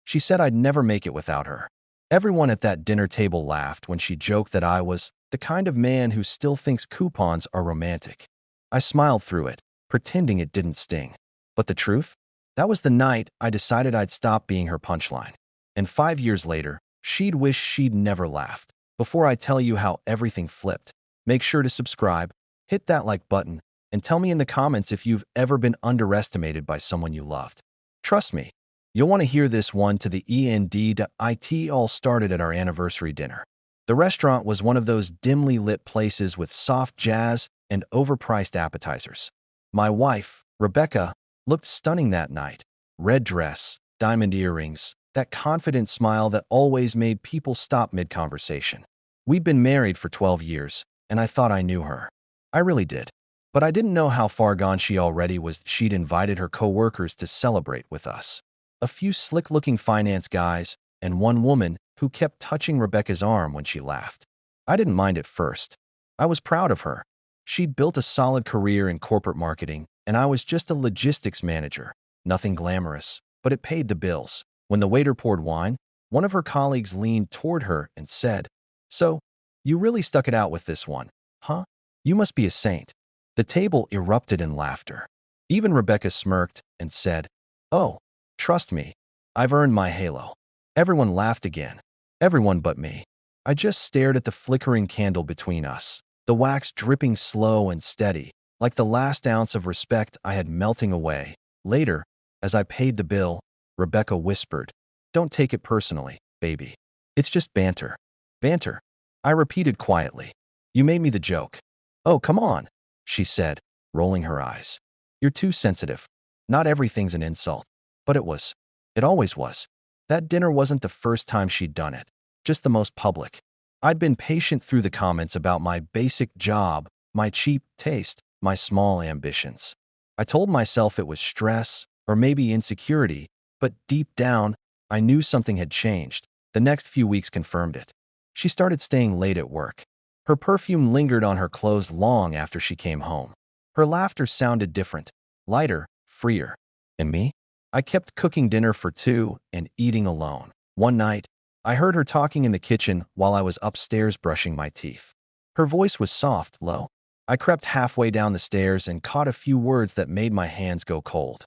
She said I'd never make it without her. Everyone at that dinner table laughed when she joked that I was the kind of man who still thinks coupons are romantic. I smiled through it, pretending it didn't sting. But the truth? That was the night I decided I'd stop being her punchline. And 5 years later, she'd wish she'd never laughed. Before I tell you how everything flipped, make sure to subscribe, hit that like button, and tell me in the comments if you've ever been underestimated by someone you loved. Trust me, you'll want to hear this one to the end. It all started at our anniversary dinner. The restaurant was one of those dimly lit places with soft jazz and overpriced appetizers. My wife, Rebecca, looked stunning that night. Red dress, diamond earrings, that confident smile that always made people stop mid-conversation. We'd been married for 12 years, and I thought I knew her. I really did. But I didn't know how far gone she already was. She'd invited her coworkers to celebrate with us. A few slick-looking finance guys, and one woman who kept touching Rebecca's arm when she laughed. I didn't mind at first. I was proud of her. She'd built a solid career in corporate marketing, and I was just a logistics manager. Nothing glamorous, but it paid the bills. When the waiter poured wine, one of her colleagues leaned toward her and said, "So, you really stuck it out with this one, huh? You must be a saint." The table erupted in laughter. Even Rebecca smirked and said, "Oh, trust me, I've earned my halo." Everyone laughed again. Everyone but me. I just stared at the flickering candle between us, the wax dripping slow and steady, like the last ounce of respect I had melting away. Later, as I paid the bill, Rebecca whispered, "Don't take it personally, baby. It's just banter." Banter, I repeated quietly. "You made me the joke." "Oh, come on," she said, rolling her eyes. "You're too sensitive. Not everything's an insult." But it was. It always was. That dinner wasn't the first time she'd done it, just the most public. I'd been patient through the comments about my basic job, my cheap taste, my small ambitions. I told myself it was stress, or maybe insecurity, but deep down, I knew something had changed. The next few weeks confirmed it. She started staying late at work. Her perfume lingered on her clothes long after she came home. Her laughter sounded different, lighter, freer. And me? I kept cooking dinner for two and eating alone. One night, I heard her talking in the kitchen while I was upstairs brushing my teeth. Her voice was soft, low. I crept halfway down the stairs and caught a few words that made my hands go cold.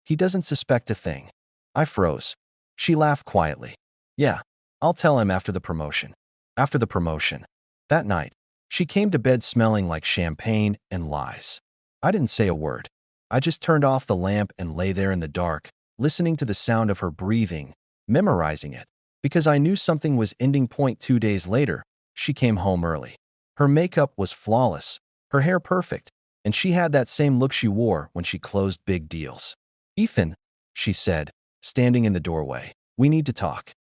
"He doesn't suspect a thing." I froze. She laughed quietly. "Yeah, I'll tell him after the promotion." After the promotion. That night, she came to bed smelling like champagne and lies. I didn't say a word. I just turned off the lamp and lay there in the dark, listening to the sound of her breathing, memorizing it, because I knew something was ending. 2 days later, she came home early. Her makeup was flawless, her hair perfect, and she had that same look she wore when she closed big deals. "Ethan," she said, standing in the doorway, "we need to talk."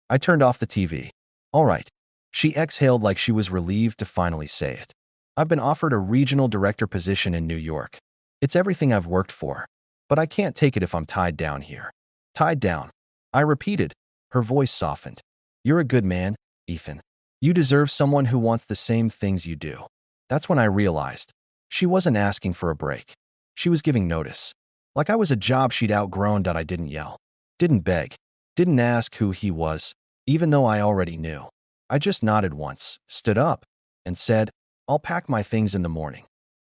I turned off the TV. "All right." She exhaled like she was relieved to finally say it. "I've been offered a regional director position in New York. It's everything I've worked for, but I can't take it if I'm tied down here." "Tied down," I repeated. Her voice softened. "You're a good man, Ethan. You deserve someone who wants the same things you do." That's when I realized she wasn't asking for a break. She was giving notice. Like I was a job she'd outgrown. I didn't yell, didn't beg, didn't ask who he was, even though I already knew. I just nodded once, stood up, and said, "I'll pack my things in the morning."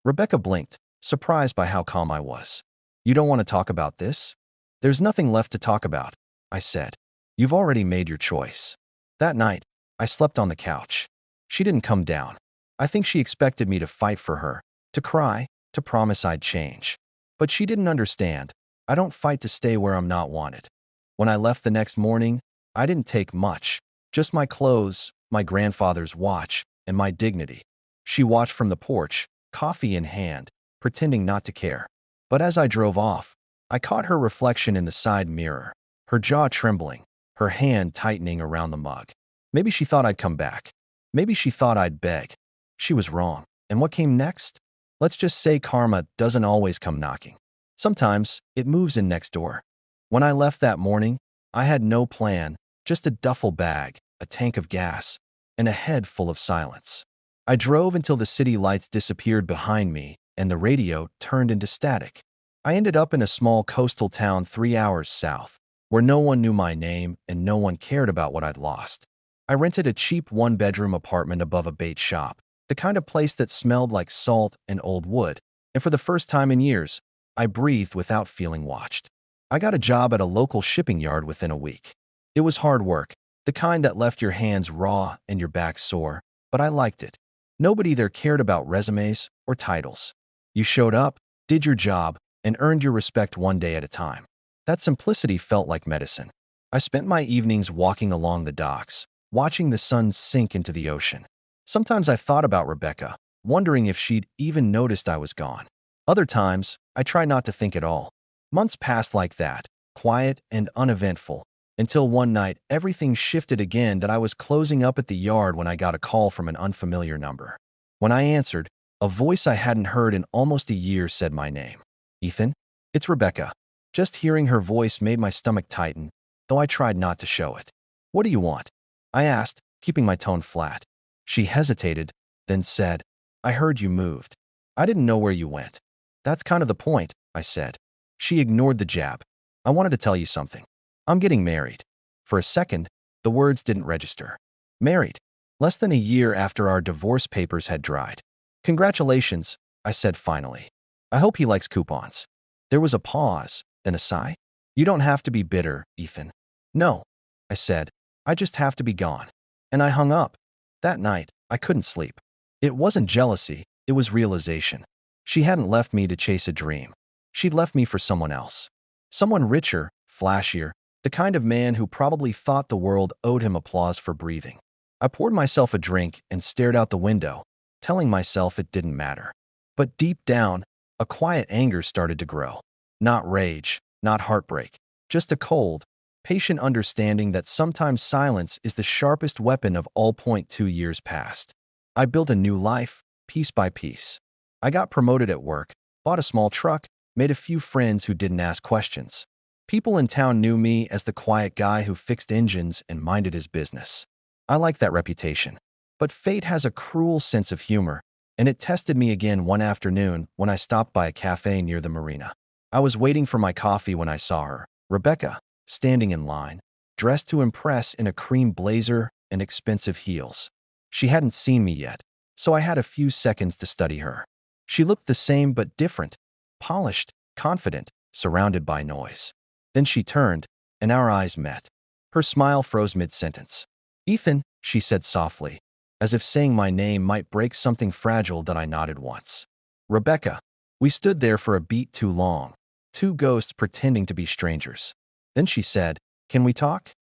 Rebecca blinked, surprised by how calm I was. "You don't want to talk about this?" "There's nothing left to talk about," I said. "You've already made your choice." That night, I slept on the couch. She didn't come down. I think she expected me to fight for her, to cry, to promise I'd change. But she didn't understand. I don't fight to stay where I'm not wanted. When I left the next morning, I didn't take much, just my clothes, my grandfather's watch, and my dignity. She watched from the porch, coffee in hand, pretending not to care. But as I drove off, I caught her reflection in the side mirror, her jaw trembling, her hand tightening around the mug. Maybe she thought I'd come back. Maybe she thought I'd beg. She was wrong. And what came next? Let's just say karma doesn't always come knocking. Sometimes it moves in next door. When I left that morning, I had no plan, just a duffel bag, a tank of gas, and a head full of silence. I drove until the city lights disappeared behind me and the radio turned into static. I ended up in a small coastal town 3 hours south. where no one knew my name and no one cared about what I'd lost. I rented a cheap one-bedroom apartment above a bait shop, the kind of place that smelled like salt and old wood, and for the first time in years, I breathed without feeling watched. I got a job at a local shipping yard within a week. It was hard work, the kind that left your hands raw and your back sore, but I liked it. Nobody there cared about resumes or titles. You showed up, did your job, and earned your respect one day at a time. That simplicity felt like medicine. I spent my evenings walking along the docks, watching the sun sink into the ocean. Sometimes I thought about Rebecca, wondering if she'd even noticed I was gone. Other times, I tried not to think at all. Months passed like that, quiet and uneventful, until one night everything shifted again that I was closing up at the yard when I got a call from an unfamiliar number. When I answered, a voice I hadn't heard in almost a year said my name. Ethan, it's Rebecca. Just hearing her voice made my stomach tighten, though I tried not to show it. What do you want? I asked, keeping my tone flat. She hesitated, then said, I heard you moved. I didn't know where you went. That's kind of the point, I said. She ignored the jab. I wanted to tell you something. I'm getting married. For a second, the words didn't register. Married. Less than a year after our divorce papers had dried. Congratulations, I said finally. I hope he likes coupons. There was a pause, then a sigh. You don't have to be bitter, Ethan. No, I said. I just have to be gone. And I hung up. That night, I couldn't sleep. It wasn't jealousy, it was realization. She hadn't left me to chase a dream. She'd left me for someone else. Someone richer, flashier, the kind of man who probably thought the world owed him applause for breathing. I poured myself a drink and stared out the window, telling myself it didn't matter. But deep down, a quiet anger started to grow. Not rage, not heartbreak, just a cold, patient understanding that sometimes silence is the sharpest weapon of all. 2 years passed. I built a new life, piece by piece. I got promoted at work, bought a small truck, made a few friends who didn't ask questions. People in town knew me as the quiet guy who fixed engines and minded his business. I liked that reputation. But fate has a cruel sense of humor, and it tested me again one afternoon when I stopped by a cafe near the marina. I was waiting for my coffee when I saw her, Rebecca, standing in line, dressed to impress in a cream blazer and expensive heels. She hadn't seen me yet, so I had a few seconds to study her. She looked the same but different, polished, confident, surrounded by noise. Then she turned, and our eyes met. Her smile froze mid-sentence. Ethan, she said softly, as if saying my name might break something fragile that I nodded once. Rebecca. We stood there for a beat too long, two ghosts pretending to be strangers. Then she said, Can we talk?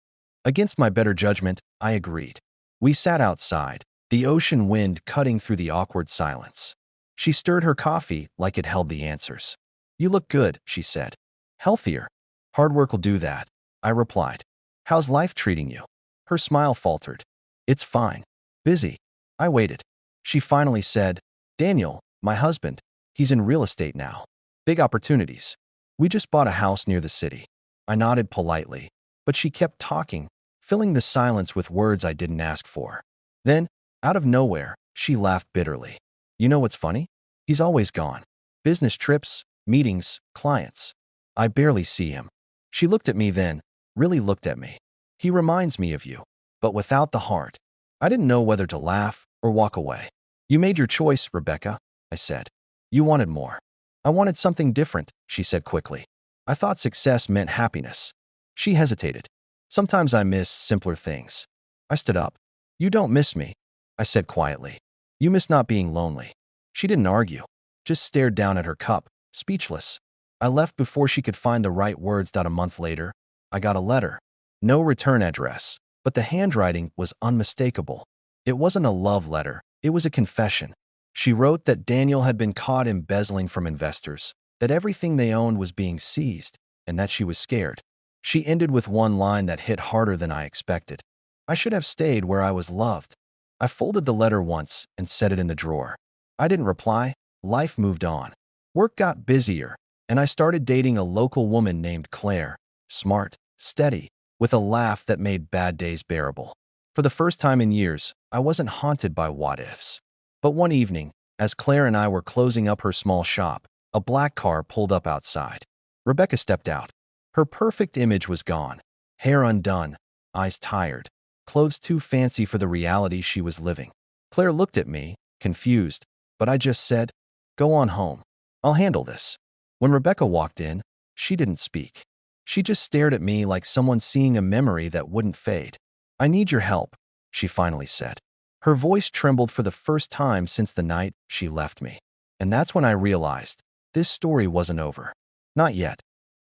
Against my better judgment, I agreed. We sat outside, the ocean wind cutting through the awkward silence. She stirred her coffee like it held the answers. You look good, she said. Healthier. Hard work will do that, I replied. How's life treating you? Her smile faltered. It's fine. Busy. I waited. She finally said, Daniel, my husband, he's in real estate now. Big opportunities. We just bought a house near the city. I nodded politely, but she kept talking, filling the silence with words I didn't ask for. Then, out of nowhere, she laughed bitterly. You know what's funny? He's always gone. Business trips, meetings, clients. I barely see him. She looked at me then, really looked at me. He reminds me of you, but without the heart. I didn't know whether to laugh or walk away. You made your choice, Rebecca, I said. You wanted more. I wanted something different, she said quickly. I thought success meant happiness. She hesitated. Sometimes I miss simpler things. I stood up. You don't miss me, I said quietly. You miss not being lonely. She didn't argue, just stared down at her cup, speechless. I left before she could find the right words. A month later, I got a letter. No return address, but the handwriting was unmistakable. It wasn't a love letter, it was a confession. She wrote that Daniel had been caught embezzling from investors, that everything they owned was being seized, and that she was scared. She ended with one line that hit harder than I expected. I should have stayed where I was loved. I folded the letter once and set it in the drawer. I didn't reply. Life moved on. Work got busier, and I started dating a local woman named Claire, smart, steady, with a laugh that made bad days bearable. For the first time in years, I wasn't haunted by what-ifs. But one evening, as Claire and I were closing up her small shop, a black car pulled up outside. Rebecca stepped out. Her perfect image was gone. Hair undone, eyes tired, clothes too fancy for the reality she was living. Claire looked at me, confused, but I just said, "Go on home. I'll handle this." When Rebecca walked in, she didn't speak. She just stared at me like someone seeing a memory that wouldn't fade. "I need your help," she finally said. Her voice trembled for the first time since the night she left me. And that's when I realized this story wasn't over. Not yet.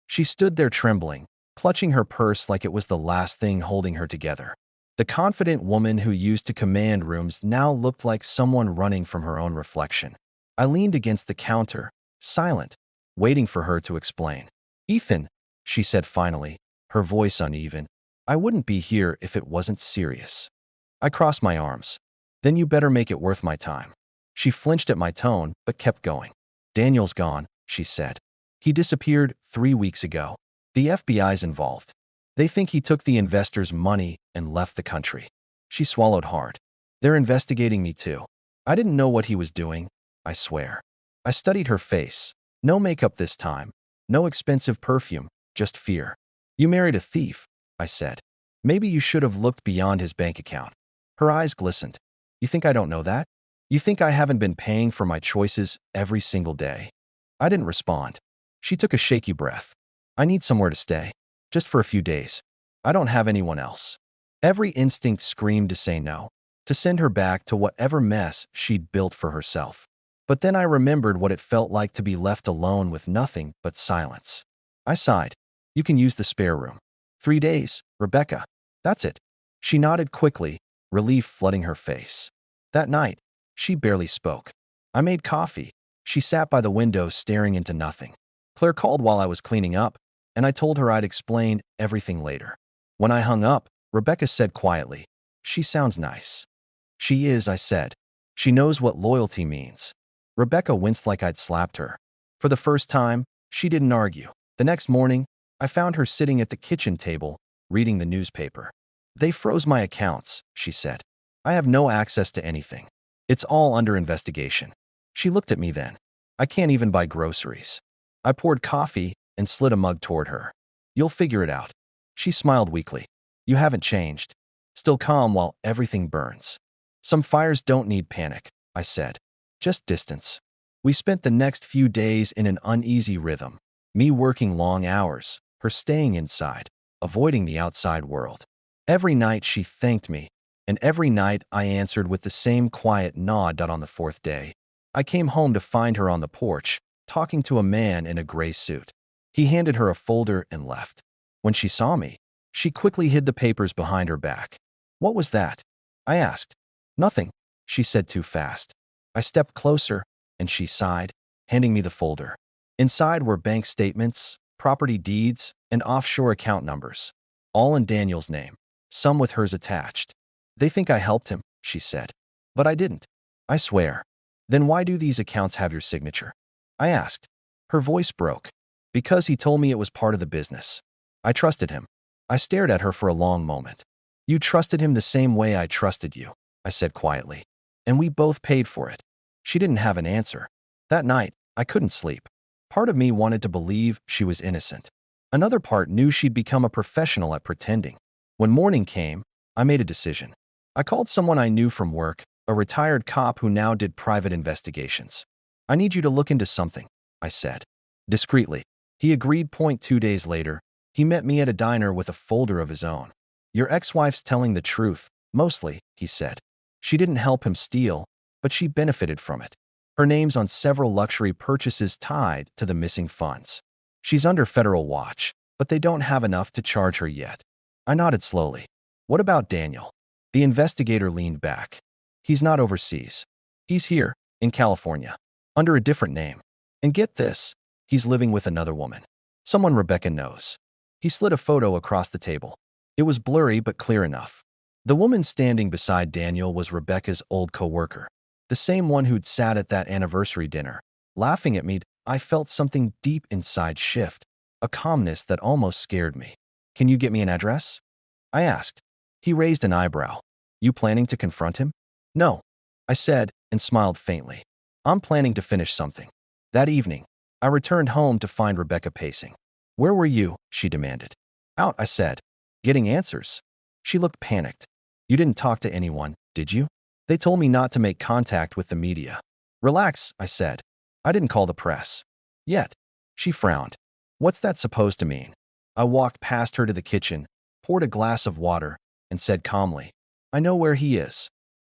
She stood there trembling, clutching her purse like it was the last thing holding her together. The confident woman who used to command rooms now looked like someone running from her own reflection. I leaned against the counter, silent, waiting for her to explain. "Ethan," she said finally, her voice uneven, "I wouldn't be here if it wasn't serious." I crossed my arms. "Then you better make it worth my time." She flinched at my tone, but kept going. "Daniel's gone," she said. "He disappeared 3 weeks ago. The FBI's involved. They think he took the investors' money and left the country." She swallowed hard. "They're investigating me too. I didn't know what he was doing, I swear." I studied her face. No makeup this time. No expensive perfume, just fear. "You married a thief," I said. "Maybe you should have looked beyond his bank account." Her eyes glistened. "You think I don't know that? You think I haven't been paying for my choices every single day?" I didn't respond. She took a shaky breath. "I need somewhere to stay. Just for a few days. I don't have anyone else." Every instinct screamed to say no, to send her back to whatever mess she'd built for herself. But then I remembered what it felt like to be left alone with nothing but silence. I sighed. "You can use the spare room." 3 days, Rebecca. That's it." She nodded quickly, relief flooding her face. That night, she barely spoke. I made coffee. She sat by the window staring into nothing. Claire called while I was cleaning up, and I told her I'd explain everything later. When I hung up, Rebecca said quietly, "She sounds nice." "She is," I said. "She knows what loyalty means." Rebecca winced like I'd slapped her. For the first time, she didn't argue. The next morning, I found her sitting at the kitchen table, reading the newspaper. "They froze my accounts," she said. "I have no access to anything. It's all under investigation." She looked at me then. "I can't even buy groceries." I poured coffee and slid a mug toward her. "You'll figure it out." She smiled weakly. "You haven't changed. Still calm while everything burns." "Some fires don't need panic," I said. "Just distance." We spent the next few days in an uneasy rhythm, me working long hours, her staying inside, avoiding the outside world. Every night she thanked me, and every night I answered with the same quiet nod. On the 4th day, I came home to find her on the porch, talking to a man in a gray suit. He handed her a folder and left. When she saw me, she quickly hid the papers behind her back. "What was that?" I asked. "Nothing," she said too fast. I stepped closer, and she sighed, handing me the folder. Inside were bank statements, property deeds, and offshore account numbers, all in Daniel's name, some with hers attached. "They think I helped him," she said. "But I didn't. I swear." "Then why do these accounts have your signature?" I asked. Her voice broke. "Because he told me it was part of the business. I trusted him." I stared at her for a long moment. "You trusted him the same way I trusted you," I said quietly. "And we both paid for it." She didn't have an answer. That night, I couldn't sleep. Part of me wanted to believe she was innocent. Another part knew she'd become a professional at pretending. When morning came, I made a decision. I called someone I knew from work, a retired cop who now did private investigations. "I need you to look into something," I said. Discreetly. He agreed. 2 days later, he met me at a diner with a folder of his own. "Your ex-wife's telling the truth, mostly," he said. "She didn't help him steal, but she benefited from it. Her name's on several luxury purchases tied to the missing funds. She's under federal watch, but they don't have enough to charge her yet." I nodded slowly. "What about Daniel?" The investigator leaned back. "He's not overseas. He's here, in California, under a different name. And get this, he's living with another woman. Someone Rebecca knows." He slid a photo across the table. It was blurry but clear enough. The woman standing beside Daniel was Rebecca's old coworker, the same one who'd sat at that anniversary dinner, laughing at me. I felt something deep inside shift, a calmness that almost scared me. "Can you get me an address?" I asked. He raised an eyebrow. "You planning to confront him?" "No," I said, and smiled faintly. "I'm planning to finish something." That evening, I returned home to find Rebecca pacing. Where were you? She demanded. Out, I said. Getting answers. She looked panicked. You didn't talk to anyone, did you? They told me not to make contact with the media. Relax, I said. I didn't call the press. Yet. She frowned. What's that supposed to mean? I walked past her to the kitchen, poured a glass of water, and said calmly, I know where he is.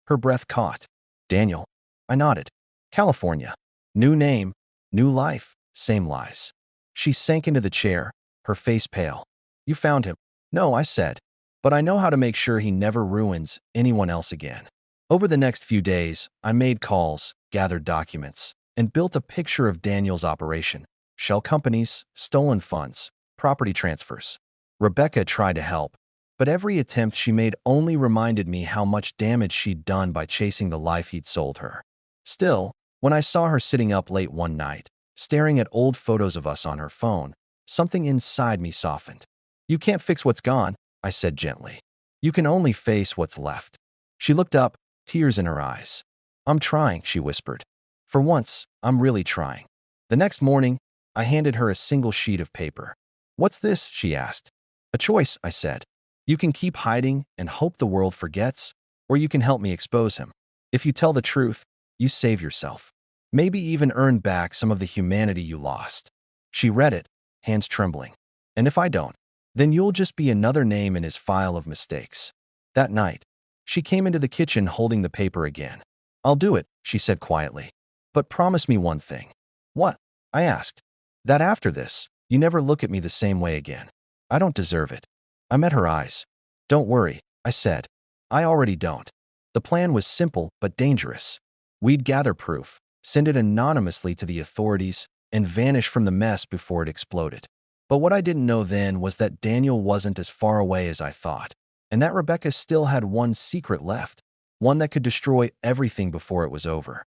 Her breath caught. Daniel. I nodded. California. New name, new life, same lies. She sank into the chair, her face pale. You found him. No, I said. But I know how to make sure he never ruins anyone else again. Over the next few days, I made calls, gathered documents, and built a picture of Daniel's operation. Shell companies, stolen funds, property transfers. Rebecca tried to help, but every attempt she made only reminded me how much damage she'd done by chasing the life he'd sold her. Still, when I saw her sitting up late one night, staring at old photos of us on her phone, something inside me softened. You can't fix what's gone, I said gently. You can only face what's left. She looked up, tears in her eyes. I'm trying, she whispered. For once, I'm really trying. The next morning, I handed her a single sheet of paper. What's this? She asked. A choice, I said. You can keep hiding and hope the world forgets, or you can help me expose him. If you tell the truth, you save yourself. Maybe even earn back some of the humanity you lost. She read it, hands trembling. And if I don't, then you'll just be another name in his file of mistakes. That night, she came into the kitchen holding the paper again. I'll do it, she said quietly. But promise me one thing. What? I asked. That after this, you never look at me the same way again. I don't deserve it. I met her eyes. Don't worry, I said. I already don't. The plan was simple but dangerous. We'd gather proof, send it anonymously to the authorities, and vanish from the mess before it exploded. But what I didn't know then was that Daniel wasn't as far away as I thought, and that Rebecca still had one secret left, one that could destroy everything before it was over.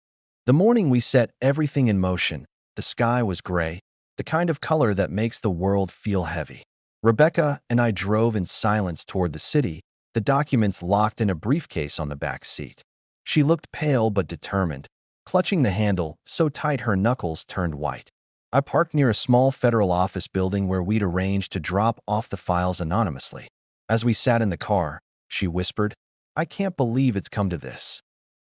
The morning we set everything in motion, the sky was gray, the kind of color that makes the world feel heavy. Rebecca and I drove in silence toward the city, the documents locked in a briefcase on the back seat. She looked pale but determined, clutching the handle so tight her knuckles turned white. I parked near a small federal office building where we'd arranged to drop off the files anonymously. As we sat in the car, she whispered, I can't believe it's come to this.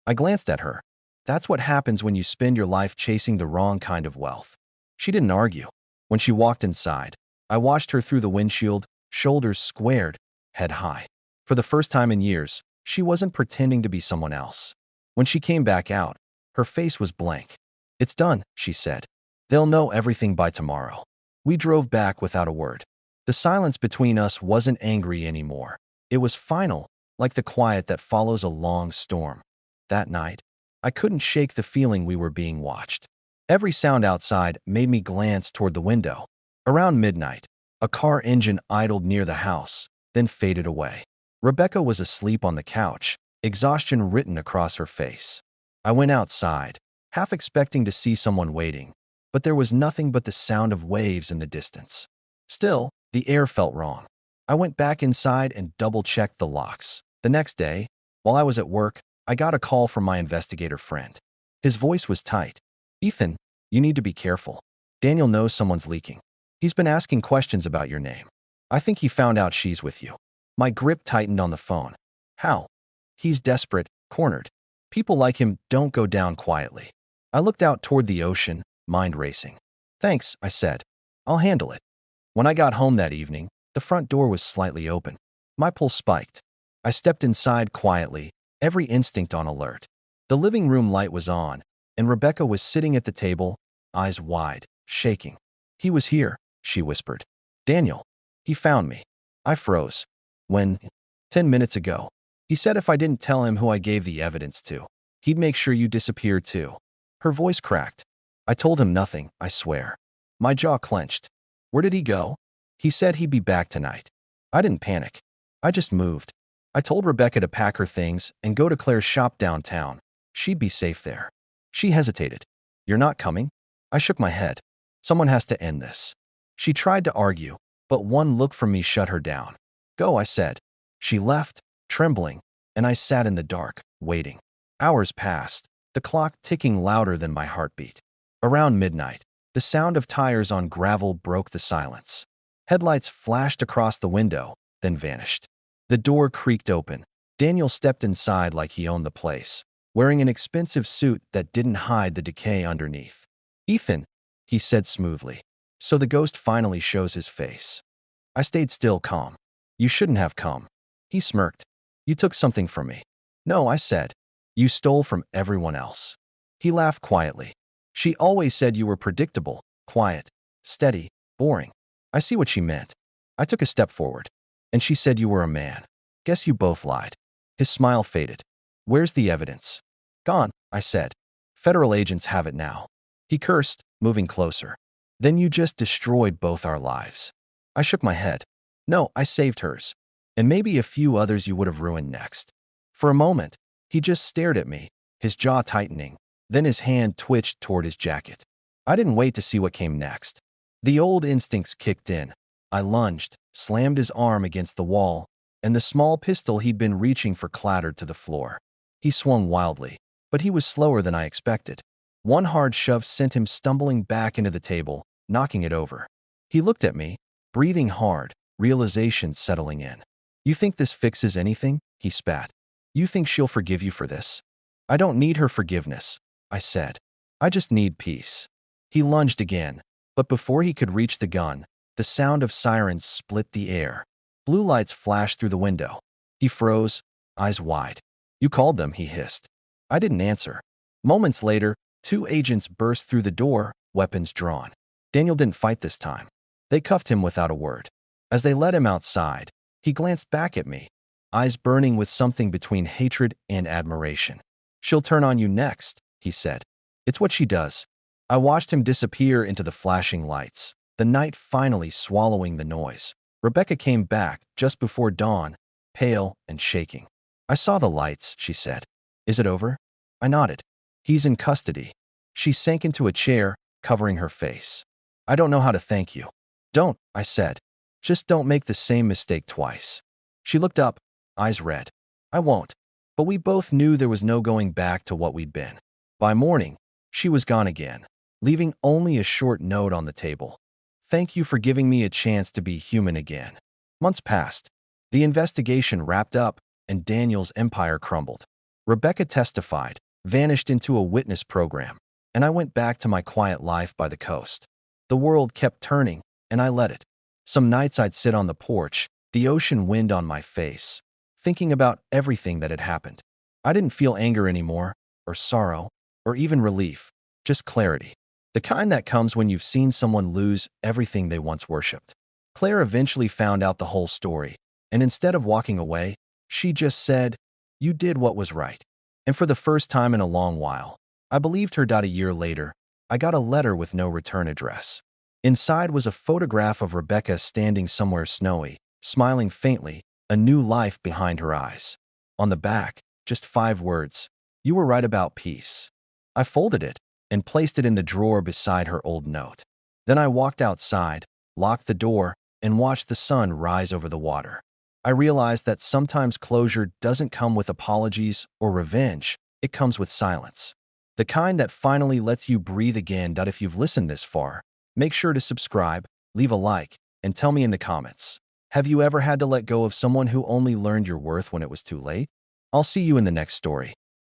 I glanced at her. That's what happens when you spend your life chasing the wrong kind of wealth. She didn't argue. When she walked inside, I watched her through the windshield, shoulders squared, head high. For the first time in years, she wasn't pretending to be someone else. When she came back out, her face was blank. It's done, she said. They'll know everything by tomorrow. We drove back without a word. The silence between us wasn't angry anymore. It was final, like the quiet that follows a long storm. That night, I couldn't shake the feeling we were being watched. Every sound outside made me glance toward the window. Around midnight, a car engine idled near the house, then faded away. Rebecca was asleep on the couch, exhaustion written across her face. I went outside, half expecting to see someone waiting, but there was nothing but the sound of waves in the distance. Still, the air felt wrong. I went back inside and double-checked the locks. The next day, while I was at work, I got a call from my investigator friend. His voice was tight. Ethan, you need to be careful. Daniel knows someone's leaking. He's been asking questions about your name. I think he found out she's with you. My grip tightened on the phone. How? He's desperate, cornered. People like him don't go down quietly. I looked out toward the ocean, mind racing. Thanks, I said. I'll handle it. When I got home that evening, the front door was slightly open. My pulse spiked. I stepped inside quietly, every instinct on alert. The living room light was on, and Rebecca was sitting at the table, eyes wide, shaking. He was here, she whispered. Daniel. He found me. I froze. When? 10 minutes ago. He said if I didn't tell him who I gave the evidence to, he'd make sure you disappeared too. Her voice cracked. I told him nothing, I swear. My jaw clenched. Where did he go? He said he'd be back tonight. I didn't panic. I just moved. I told Rebecca to pack her things and go to Claire's shop downtown. She'd be safe there. She hesitated. You're not coming? I shook my head. Someone has to end this. She tried to argue, but one look from me shut her down. Go, I said. She left, trembling, and I sat in the dark, waiting. Hours passed, the clock ticking louder than my heartbeat. Around midnight, the sound of tires on gravel broke the silence. Headlights flashed across the window, then vanished. The door creaked open. Daniel stepped inside like he owned the place, wearing an expensive suit that didn't hide the decay underneath. "Ethan," he said smoothly. So the ghost finally shows his face. I stayed still, calm. "You shouldn't have come." He smirked. "You took something from me." "No," I said. "You stole from everyone else." He laughed quietly. "She always said you were predictable, quiet, steady, boring." I see what she meant. I took a step forward. "And she said you were a man. Guess you both lied." His smile faded. "Where's the evidence?" "Gone," I said. "Federal agents have it now." He cursed, moving closer. "Then you just destroyed both our lives." I shook my head. "No, I saved hers. And maybe a few others you would have ruined next." For a moment, he just stared at me, his jaw tightening. Then his hand twitched toward his jacket. I didn't wait to see what came next. The old instincts kicked in. I lunged, slammed his arm against the wall, and the small pistol he'd been reaching for clattered to the floor. He swung wildly, but he was slower than I expected. One hard shove sent him stumbling back into the table, knocking it over. He looked at me, breathing hard, realization settling in. "You think this fixes anything?" he spat. "You think she'll forgive you for this?" "I don't need her forgiveness," I said. "I just need peace." He lunged again, but before he could reach the gun, the sound of sirens split the air. Blue lights flashed through the window. He froze, eyes wide. "You called them," he hissed. I didn't answer. Moments later, 2 agents burst through the door, weapons drawn. Daniel didn't fight this time. They cuffed him without a word. As they led him outside, he glanced back at me, eyes burning with something between hatred and admiration. "She'll turn on you next," he said. "It's what she does." I watched him disappear into the flashing lights, the night finally swallowing the noise. Rebecca came back just before dawn, pale and shaking. "I saw the lights," she said. "Is it over?" I nodded. "He's in custody." She sank into a chair, covering her face. "I don't know how to thank you." "Don't," I said. "Just don't make the same mistake twice." She looked up, eyes red. "I won't." But we both knew there was no going back to what we'd been. By morning, she was gone again, leaving only a short note on the table. "Thank you for giving me a chance to be human again." Months passed. The investigation wrapped up, and Daniel's empire crumbled. Rebecca testified, vanished into a witness program, and I went back to my quiet life by the coast. The world kept turning, and I let it. Some nights I'd sit on the porch, the ocean wind on my face, thinking about everything that had happened. I didn't feel anger anymore, or sorrow, or even relief, just clarity. The kind that comes when you've seen someone lose everything they once worshipped. Claire eventually found out the whole story, and instead of walking away, she just said, "You did what was right." And for the first time in a long while, I believed her. A year later, I got a letter with no return address. Inside was a photograph of Rebecca standing somewhere snowy, smiling faintly, a new life behind her eyes. On the back, just 5 words, "You were right about peace." I folded it and placed it in the drawer beside her old note. Then I walked outside, locked the door, and watched the sun rise over the water. I realized that sometimes closure doesn't come with apologies or revenge, it comes with silence. The kind that finally lets you breathe again. If you've listened this far, make sure to subscribe, leave a like, and tell me in the comments. Have you ever had to let go of someone who only learned your worth when it was too late? I'll see you in the next story.